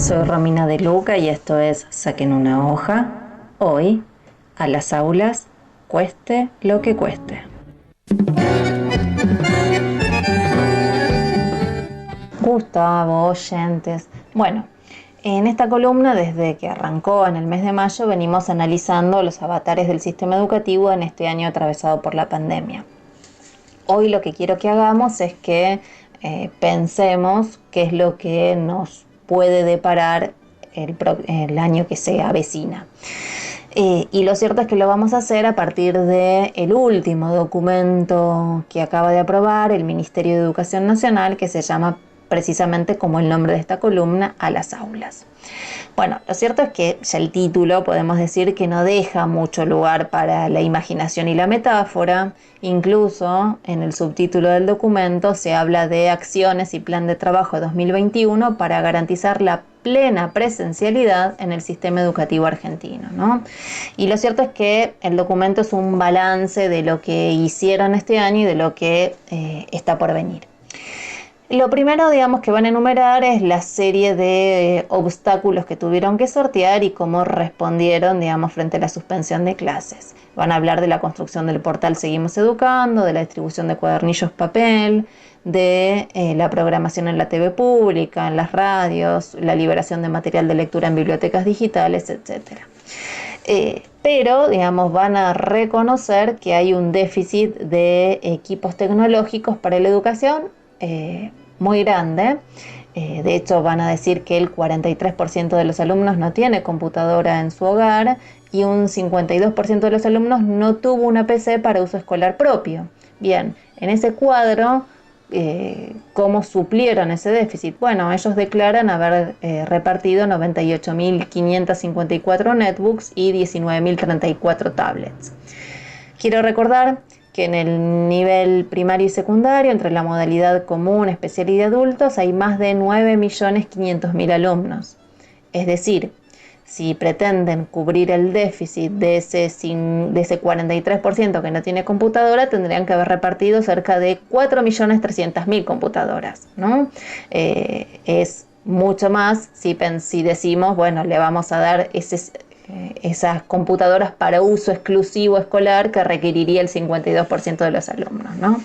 Soy Romina de Luca y esto es Saquen una hoja. Hoy, a las aulas, cueste lo que cueste. Gustavo, oyentes. Bueno, en esta columna, desde que arrancó en el mes de mayo, venimos analizando los avatares del sistema educativo en este año atravesado por la pandemia. Hoy lo que quiero que hagamos es que pensemos qué es lo que nos puede deparar el año que se avecina. Y lo cierto es que lo vamos a hacer a partir del último documento que acaba de aprobar el Ministerio de Educación Nacional, que se llama precisamente como el nombre de esta columna, A las aulas. Bueno, lo cierto es que ya el título podemos decir que no deja mucho lugar para la imaginación y la metáfora. Incluso en el subtítulo del documento se habla de acciones y plan de trabajo 2021 para garantizar la plena presencialidad en el sistema educativo argentino, ¿no? Y lo cierto es que el documento es un balance de lo que hicieron este año y de lo que está por venir. Lo primero, digamos, que van a enumerar es la serie de obstáculos que tuvieron que sortear y cómo respondieron, digamos, frente a la suspensión de clases. Van a hablar de la construcción del portal Seguimos Educando, de la distribución de cuadernillos papel, de la programación en la TV pública, en las radios, la liberación de material de lectura en bibliotecas digitales, etc. Pero, digamos, van a reconocer que hay un déficit de equipos tecnológicos para la educación muy grande. De hecho, van a decir que el 43% de los alumnos no tiene computadora en su hogar y un 52% de los alumnos no tuvo una PC para uso escolar propio. Bien, en ese cuadro, ¿cómo suplieron ese déficit? Bueno, ellos declaran haber repartido 98.554 netbooks y 19.034 tablets. Quiero recordar que en el nivel primario y secundario, entre la modalidad común, especial y de adultos, hay más de 9.500.000 alumnos. Es decir, si pretenden cubrir el déficit de ese 43% que no tiene computadora, tendrían que haber repartido cerca de 4.300.000 computadoras, ¿no? Es mucho más si decimos, bueno, le vamos a dar esas computadoras para uso exclusivo escolar que requeriría el 52% de los alumnos, ¿no?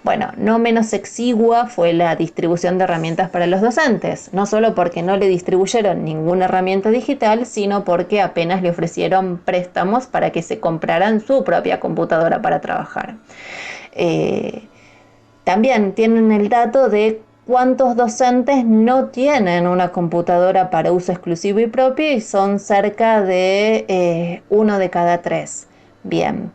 Bueno, no menos exigua fue la distribución de herramientas para los docentes, no solo porque no le distribuyeron ninguna herramienta digital, sino porque apenas le ofrecieron préstamos para que se compraran su propia computadora para trabajar. También tienen el dato de cuántos docentes no tienen una computadora para uso exclusivo y propio, y son cerca de 1 de cada 3. Bien,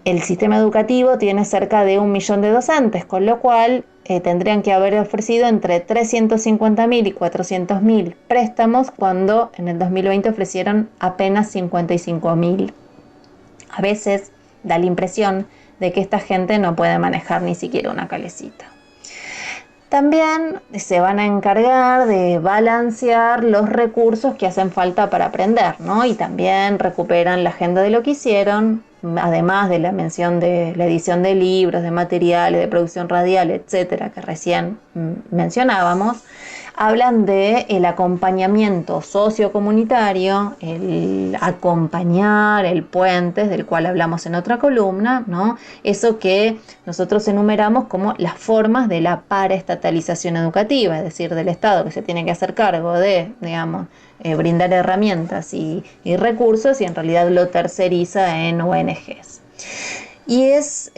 el sistema educativo tiene cerca de 1 millón de docentes, con lo cual tendrían que haber ofrecido entre 350.000 y 400.000 préstamos, cuando en el 2020 ofrecieron apenas 55.000. A veces da la impresión de que esta gente no puede manejar ni siquiera una calecita. También se van a encargar de balancear los recursos que hacen falta para aprender, ¿no? Y también recuperan la agenda de lo que hicieron, además de la mención de la edición de libros, de materiales, de producción radial, etcétera, que recién mencionábamos. Hablan de el acompañamiento sociocomunitario, el acompañar, el puente, del cual hablamos en otra columna, ¿no? Eso que nosotros enumeramos como las formas de la paraestatalización educativa, es decir, del Estado, que se tiene que hacer cargo de, digamos, brindar herramientas y recursos, y en realidad lo terceriza en ONGs. Y es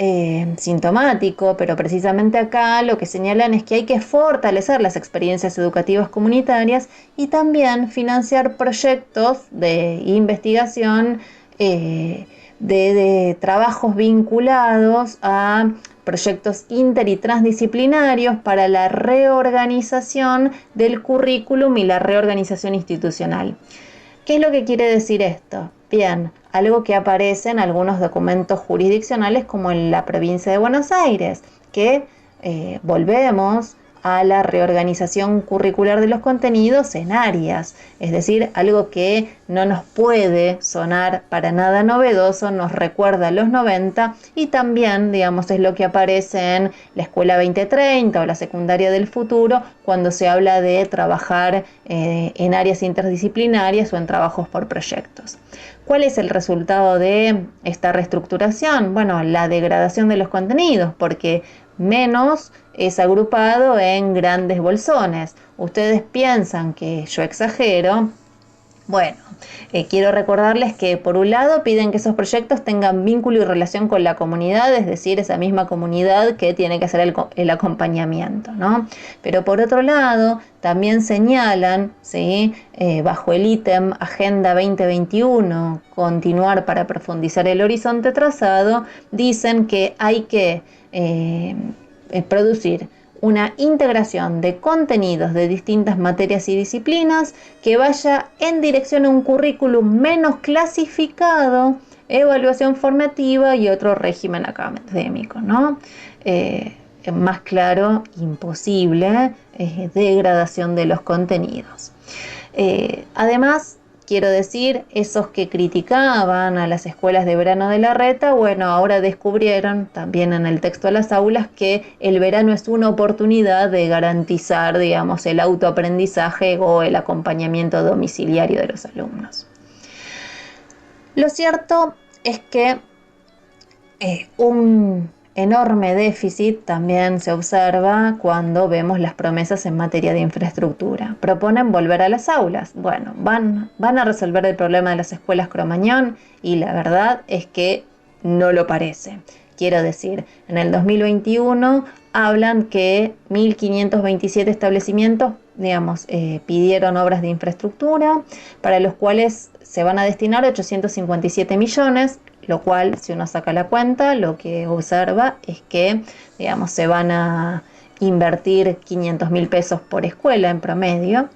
sintomático, pero precisamente acá lo que señalan es que hay que fortalecer las experiencias educativas comunitarias y también financiar proyectos de investigación, de trabajos vinculados a proyectos inter y transdisciplinarios para la reorganización del currículum y la reorganización institucional. ¿Qué es lo que quiere decir esto? Bien, algo que aparece en algunos documentos jurisdiccionales, como en la provincia de Buenos Aires, que volvemos a la reorganización curricular de los contenidos en áreas, es decir, algo que no nos puede sonar para nada novedoso, nos recuerda a los 90 y también, digamos, es lo que aparece en la Escuela 2030 o la Secundaria del Futuro cuando se habla de trabajar en áreas interdisciplinarias o en trabajos por proyectos. ¿Cuál es el resultado de esta reestructuración? Bueno, la degradación de los contenidos, porque menos es agrupado en grandes bolsones. Ustedes piensan que yo exagero. Bueno, quiero recordarles que por un lado piden que esos proyectos tengan vínculo y relación con la comunidad, es decir, esa misma comunidad que tiene que hacer el acompañamiento, ¿no? Pero por otro lado, también señalan, ¿sí? Bajo el ítem Agenda 2021, continuar para profundizar el horizonte trazado, dicen que hay que producir una integración de contenidos de distintas materias y disciplinas que vaya en dirección a un currículum menos clasificado, evaluación formativa y otro régimen académico, ¿no? Más claro, imposible, degradación de los contenidos. Además, quiero decir, esos que criticaban a las escuelas de verano de Larreta, bueno, ahora descubrieron también en el texto de las aulas que el verano es una oportunidad de garantizar, digamos, el autoaprendizaje o el acompañamiento domiciliario de los alumnos. Lo cierto es que un enorme déficit también se observa cuando vemos las promesas en materia de infraestructura. Proponen volver a las aulas. Bueno, van a resolver el problema de las escuelas Cromañón y la verdad es que no lo parece. Quiero decir, en el 2021 hablan que 1.527 establecimientos, digamos, pidieron obras de infraestructura para los cuales se van a destinar 857 millones, lo cual, si uno saca la cuenta, lo que observa es que, digamos, se van a invertir 500.000 pesos por escuela en promedio.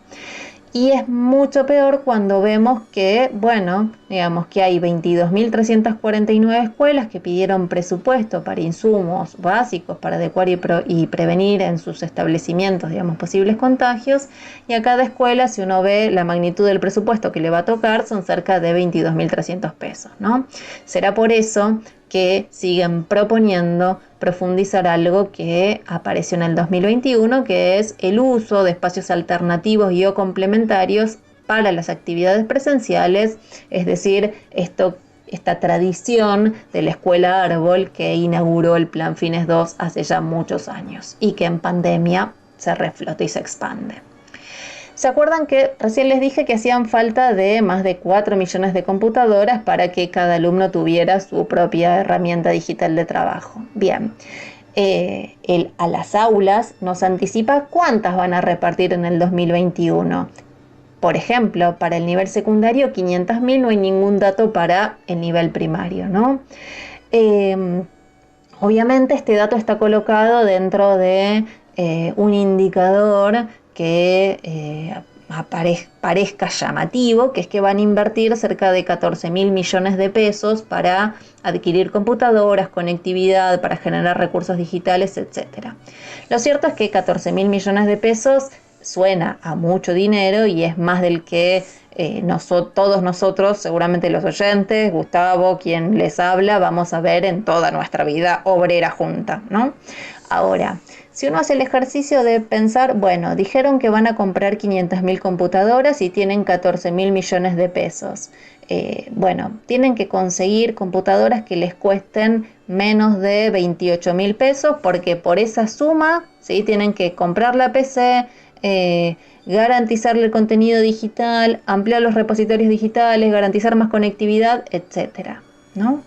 Y es mucho peor cuando vemos que, bueno, digamos que hay 22.349 escuelas que pidieron presupuesto para insumos básicos para adecuar y prevenir en sus establecimientos, digamos, posibles contagios. Y a cada escuela, si uno ve la magnitud del presupuesto que le va a tocar, son cerca de 22.300 pesos, ¿no? Será por eso que siguen proponiendo profundizar algo que apareció en el 2021, que es el uso de espacios alternativos y o complementarios para las actividades presenciales, es decir, esta tradición de la escuela árbol que inauguró el Plan Fines 2 hace ya muchos años y que en pandemia se reflota y se expande. ¿Se acuerdan que recién les dije que hacían falta de más de 4 millones de computadoras para que cada alumno tuviera su propia herramienta digital de trabajo? Bien, a las aulas nos anticipa cuántas van a repartir en el 2021. Por ejemplo, para el nivel secundario 500.000, no hay ningún dato para el nivel primario, ¿no? Obviamente este dato está colocado dentro de un indicador que parezca llamativo, que es que van a invertir cerca de 14.000 millones de pesos para adquirir computadoras, conectividad, para generar recursos digitales, etc. Lo cierto es que 14.000 millones de pesos suena a mucho dinero y es más del que todos nosotros, seguramente los oyentes, Gustavo, quien les habla, vamos a ver en toda nuestra vida obrera junta, ¿no? Ahora, si uno hace el ejercicio de pensar, bueno, dijeron que van a comprar 500.000 computadoras y tienen 14.000 millones de pesos. Bueno, tienen que conseguir computadoras que les cuesten menos de 28.000 pesos porque por esa suma, ¿sí? Tienen que comprar la PC, garantizarle el contenido digital, ampliar los repositorios digitales, garantizar más conectividad, etcétera, ¿no?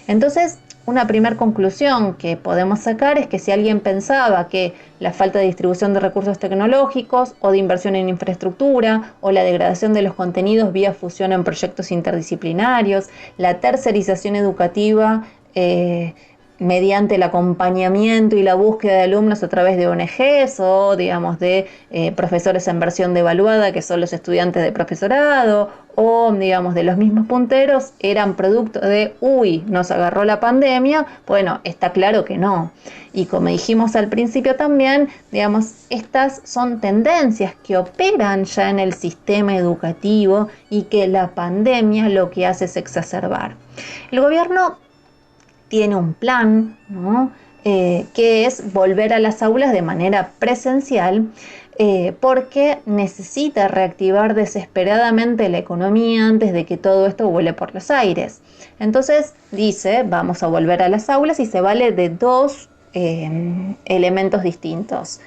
Entonces, una primera conclusión que podemos sacar es que si alguien pensaba que la falta de distribución de recursos tecnológicos o de inversión en infraestructura o la degradación de los contenidos vía fusión en proyectos interdisciplinarios, la tercerización educativa mediante el acompañamiento y la búsqueda de alumnos a través de ONGs o, digamos, de profesores en versión devaluada, que son los estudiantes de profesorado, o digamos de los mismos punteros eran producto de, uy, nos agarró la pandemia. Bueno, está claro que no. Y como dijimos al principio también, digamos, estas son tendencias que operan ya en el sistema educativo y que la pandemia lo que hace es exacerbar. El gobierno tiene un plan, ¿no? Que es volver a las aulas de manera presencial, porque necesita reactivar desesperadamente la economía antes de que todo esto vuele por los aires. Entonces dice, vamos a volver a las aulas y se vale de dos elementos distintos.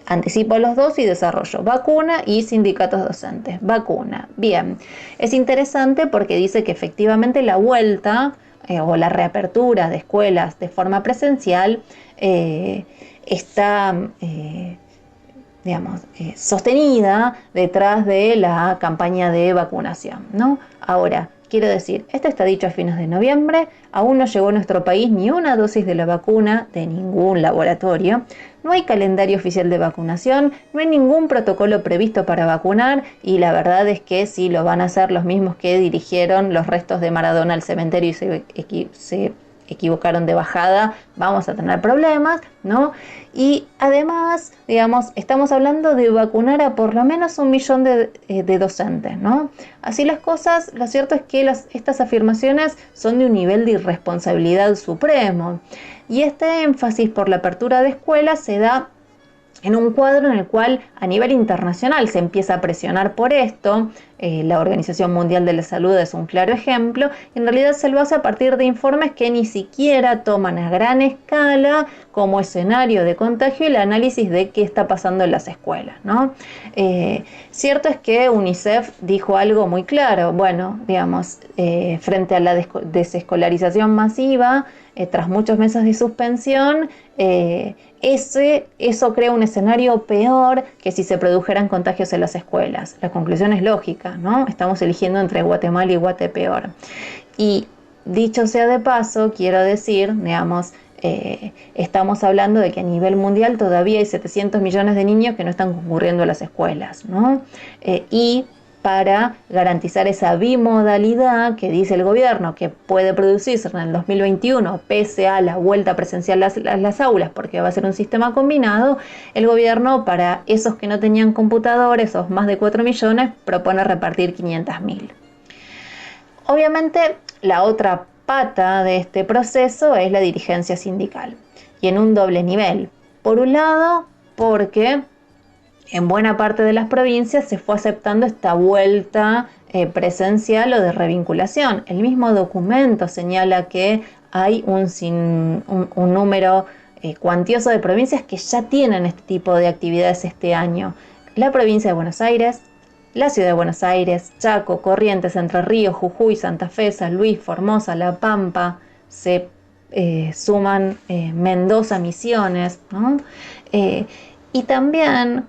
Anticipo los dos y desarrollo: vacuna y sindicatos docentes. Vacuna, bien. Es interesante porque dice que efectivamente la vuelta o la reapertura de escuelas de forma presencial está sostenida detrás de la campaña de vacunación, ¿no? Ahora, quiero decir, esto está dicho a fines de noviembre, aún no llegó a nuestro país ni una dosis de la vacuna de ningún laboratorio, no hay calendario oficial de vacunación, no hay ningún protocolo previsto para vacunar, y la verdad es que si lo van a hacer los mismos que dirigieron los restos de Maradona al cementerio y se equivocaron de bajada, vamos a tener problemas, ¿no? Y además, digamos, estamos hablando de vacunar a por lo menos 1 millón de docentes, ¿no? Así las cosas, lo cierto es que estas afirmaciones son de un nivel de irresponsabilidad supremo. Y este énfasis por la apertura de escuelas se da en un cuadro en el cual a nivel internacional se empieza a presionar por esto. La Organización Mundial de la Salud es un claro ejemplo. En realidad se lo hace a partir de informes que ni siquiera toman a gran escala como escenario de contagio el análisis de qué está pasando en las escuelas, ¿no? Cierto es que UNICEF dijo algo muy claro. Bueno, digamos, frente a la desescolarización masiva, tras muchos meses de suspensión, eso crea un escenario peor que si se produjeran contagios en las escuelas. La conclusión es lógica, ¿no? Estamos eligiendo entre Guatemala y Guatepeor. Y dicho sea de paso, quiero decir, digamos, estamos hablando de que a nivel mundial todavía hay 700 millones de niños que no están concurriendo a las escuelas, ¿no? Y para garantizar esa bimodalidad que dice el gobierno que puede producirse en el 2021 pese a la vuelta presencial a las aulas, porque va a ser un sistema combinado, el gobierno para esos que no tenían computadores, esos más de 4 millones, propone repartir 500.000. Obviamente la otra pata de este proceso es la dirigencia sindical, y en un doble nivel. Por un lado, porque en buena parte de las provincias se fue aceptando esta vuelta presencial o de revinculación. El mismo documento señala que hay un número cuantioso de provincias que ya tienen este tipo de actividades este año. La provincia de Buenos Aires, la ciudad de Buenos Aires, Chaco, Corrientes, Entre Ríos, Jujuy, Santa Fe, San Luis, Formosa, La Pampa, se suman Mendoza, Misiones, ¿no? Y también,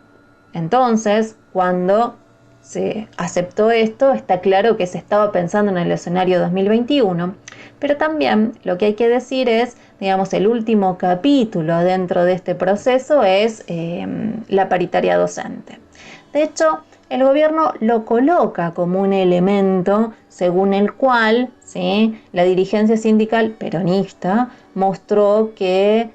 entonces, cuando se aceptó esto, está claro que se estaba pensando en el escenario 2021, pero también lo que hay que decir es, digamos, el último capítulo dentro de este proceso es la paritaria docente. De hecho, el gobierno lo coloca como un elemento según el cual, ¿sí?, la dirigencia sindical peronista mostró que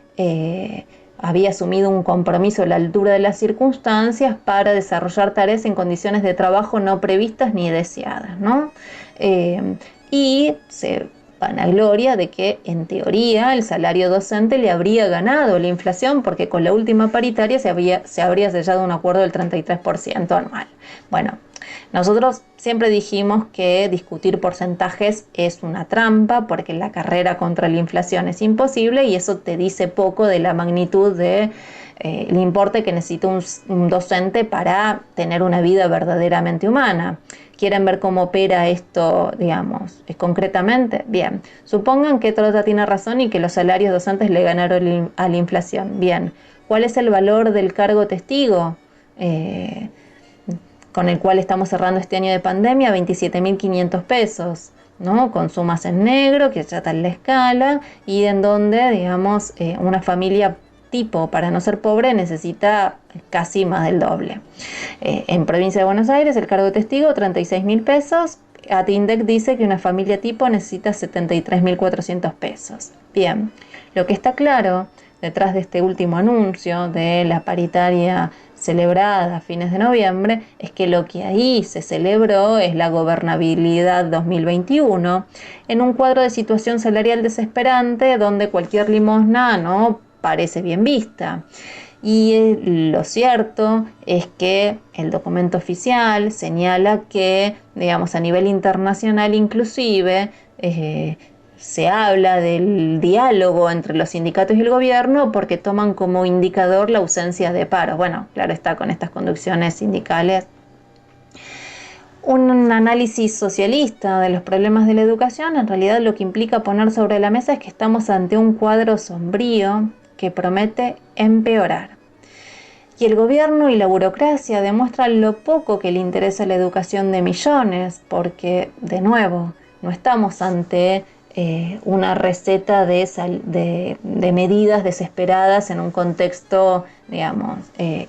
había asumido un compromiso a la altura de las circunstancias para desarrollar tareas en condiciones de trabajo no previstas ni deseadas, ¿no? Y se vanagloria de que, en teoría, el salario docente le habría ganado la inflación porque con la última paritaria se habría sellado un acuerdo del 33% anual. Bueno, nosotros siempre dijimos que discutir porcentajes es una trampa porque la carrera contra la inflación es imposible y eso te dice poco de la magnitud de el importe que necesita un docente para tener una vida verdaderamente humana. ¿Quieren ver cómo opera esto, digamos, concretamente? Bien, supongan que Trota tiene razón y que los salarios docentes le ganaron a la inflación. Bien, ¿cuál es el valor del cargo testigo con el cual estamos cerrando este año de pandemia? 27.500 pesos, ¿no? Con sumas en negro, que ya está en la escala, y en donde, digamos, una familia tipo, para no ser pobre, necesita casi más del doble. En provincia de Buenos Aires, el cargo de testigo, 36.000 pesos, ATINDEC dice que una familia tipo necesita 73.400 pesos. Bien, lo que está claro detrás de este último anuncio de la paritaria celebrada a fines de noviembre es que lo que ahí se celebró es la gobernabilidad 2021 en un cuadro de situación salarial desesperante donde cualquier limosna no parece bien vista. Y lo cierto es que el documento oficial señala que, digamos, a nivel internacional inclusive, se habla del diálogo entre los sindicatos y el gobierno porque toman como indicador la ausencia de paro. Bueno, claro está, con estas conducciones sindicales. Un análisis socialista de los problemas de la educación en realidad lo que implica poner sobre la mesa es que estamos ante un cuadro sombrío que promete empeorar. Y el gobierno y la burocracia demuestran lo poco que le interesa la educación de millones, porque, de nuevo, no estamos ante una receta de medidas desesperadas en un contexto, digamos,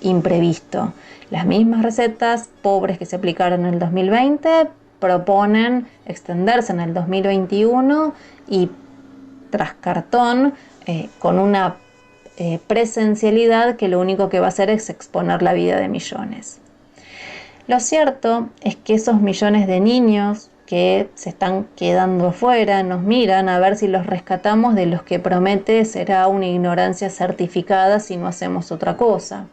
imprevisto. Las mismas recetas pobres que se aplicaron en el 2020 proponen extenderse en el 2021 y tras cartón, con una presencialidad que lo único que va a hacer es exponer la vida de millones. Lo cierto es que esos millones de niños que se están quedando afuera nos miran a ver si los rescatamos de los que promete será una ignorancia certificada si no hacemos otra cosa.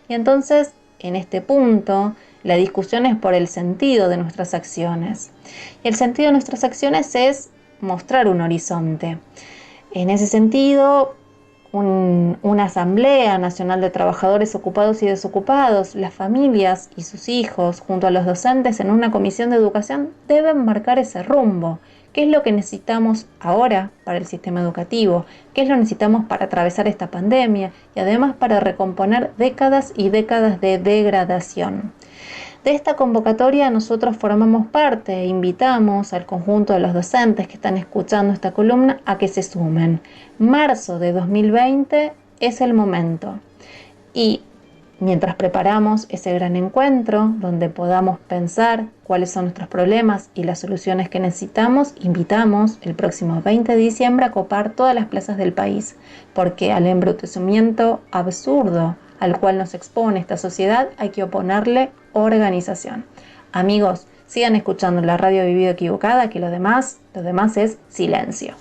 Y entonces, en este punto, la discusión es por el sentido de nuestras acciones. Y el sentido de nuestras acciones es mostrar un horizonte. En ese sentido, una Asamblea Nacional de Trabajadores Ocupados y Desocupados, las familias y sus hijos, junto a los docentes en una comisión de educación, deben marcar ese rumbo. ¿Qué es lo que necesitamos ahora para el sistema educativo? ¿Qué es lo que necesitamos para atravesar esta pandemia? Y además para recomponer décadas y décadas de degradación. De esta convocatoria nosotros formamos parte e invitamos al conjunto de los docentes que están escuchando esta columna a que se sumen. Marzo de 2020 es el momento. Y mientras preparamos ese gran encuentro donde podamos pensar cuáles son nuestros problemas y las soluciones que necesitamos, invitamos el próximo 20 de diciembre a copar todas las plazas del país, porque al embrutecimiento absurdo al cual nos expone esta sociedad hay que oponerle organización. Amigos, sigan escuchando la radio Vivido Equivocada, que lo demás es silencio.